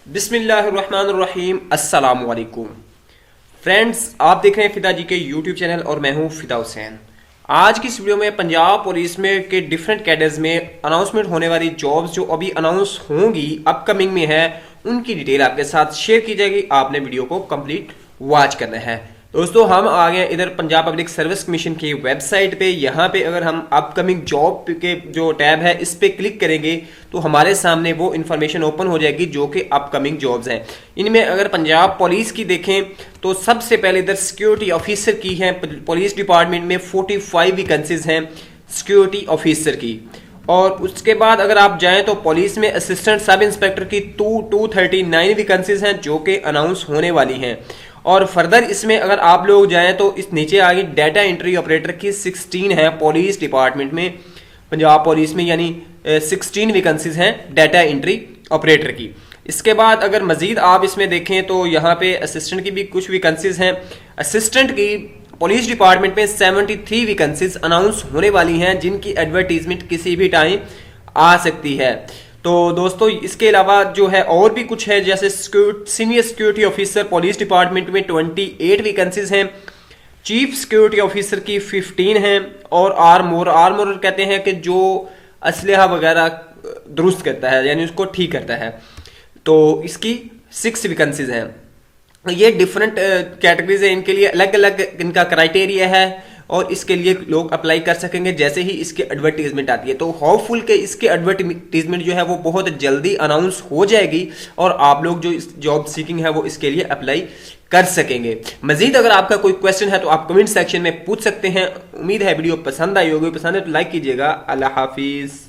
बिस्मिल्लाहिर्रहमानिर्रहीम अस्सलाम वालेकुम फ्रेंड्स, आप देख रहे हैं फिदा जी के यूट्यूब चैनल और मैं हूं फिदा हुसैन। आज की इस वीडियो में पंजाब पुलिस में के डिफरेंट कैडर्स में अनाउंसमेंट होने वाली जॉब्स जो अभी अनाउंस होंगी, अपकमिंग में है, उनकी डिटेल आपके साथ शेयर की जाएगी। आपने वीडियो को कंप्लीट वॉच करना है। दोस्तों, हम आ गए इधर पंजाब पब्लिक सर्विस कमीशन की वेबसाइट पे। यहाँ पे अगर हम अपकमिंग जॉब के जो टैब है इस पे क्लिक करेंगे तो हमारे सामने वो इन्फॉर्मेशन ओपन हो जाएगी जो कि अपकमिंग जॉब्स हैं। इनमें अगर पंजाब पुलिस की देखें तो सबसे पहले इधर सिक्योरिटी ऑफिसर की है। पुलिस डिपार्टमेंट में 45 वैकेंसीज हैं सिक्योरिटी ऑफिसर की। और उसके बाद अगर आप जाएं तो पुलिस में असिस्टेंट सब इंस्पेक्टर की 239 वैकेंसीज हैं जो कि अनाउंस होने वाली हैं। और फर्दर इसमें अगर आप लोग जाएं तो इस नीचे आगे डाटा एंट्री ऑपरेटर की 16 है पुलिस डिपार्टमेंट में, पंजाब पुलिस में, यानी 16 वैकेंसीज हैं डाटा एंट्री ऑपरेटर की। इसके बाद अगर मजीद आप इसमें देखें तो यहाँ पे असिस्टेंट की भी कुछ वैकेंसीज हैं। असिस्टेंट की पुलिस डिपार्टमेंट में 73 वैकेंसीज अनाउंस होने वाली हैं जिनकी एडवर्टीजमेंट किसी भी टाइम आ सकती है। तो दोस्तों, इसके अलावा जो है और भी कुछ है, जैसे senior security officer police department में 28 वैकेंसीज हैं, चीफ सिक्योरिटी ऑफिसर की 15 हैं, और आर्मोर कहते हैं कि जो असलहा वगैरह दुरुस्त करता है, यानी उसको ठीक करता है, तो इसकी 6 वैकेंसीज हैं। ये डिफरेंट कैटेगरीज है, इनके लिए अलग अलग इनका क्राइटेरिया है और इसके लिए लोग अप्लाई कर सकेंगे जैसे ही इसकी एडवर्टीजमेंट आती है। तो होपफुल के इसके एडवर्टीजमेंट जो है वो बहुत जल्दी अनाउंस हो जाएगी और आप लोग जो इस जॉब सीकिंग है वो इसके लिए अप्लाई कर सकेंगे। मजीद अगर आपका कोई क्वेश्चन है तो आप कमेंट सेक्शन में पूछ सकते हैं। उम्मीद है वीडियो पसंद आई होगी। पसंद है तो लाइक कीजिएगा। अल्लाह हाफिज।